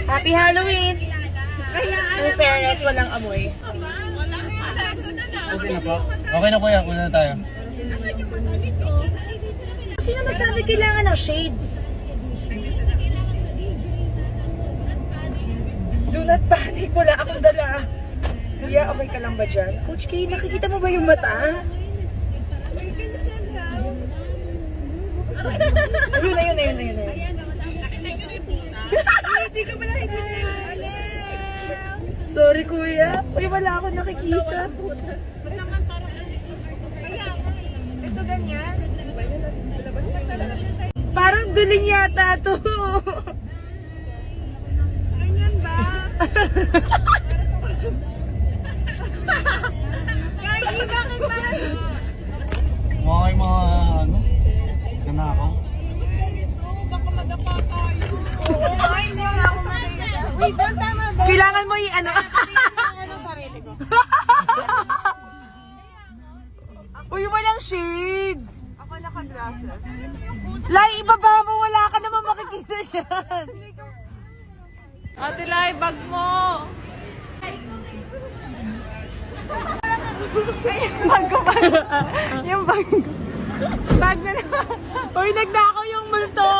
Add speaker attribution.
Speaker 1: Happy Halloween! In fairness, walang amoy.
Speaker 2: Okay na po? Okay na po yan. Una na tayo.
Speaker 1: Sino nagsabi kailangan ng shades? Do not panic. Wala akong dala. Kuya, okay ka lang ba dyan? Coach K, nakikita mo ba yung mata? Yun na. Hindi ka ba nakikita? Sorry kuya. Uy, wala akong nakikita. Ito ganyan. Parang duling yata to. Ganyan ba? Kaya bakit parang...
Speaker 2: Mukha kayo mga ano? Nanakaw.
Speaker 1: Baka madapa tayo. Ay, hindi wala akong makita. Wait, doon tama ba? Kailangan mo ano? Ano sarili ko? Uy, walang shades. Ako naka-glasses. Lai, ibaba mo. Wala ka naman makikita dyan.
Speaker 3: Ate Lai, bag mo!
Speaker 1: Bag ko ba? Yung bag ko. Bag na naman. Uy, nagdako yung multo.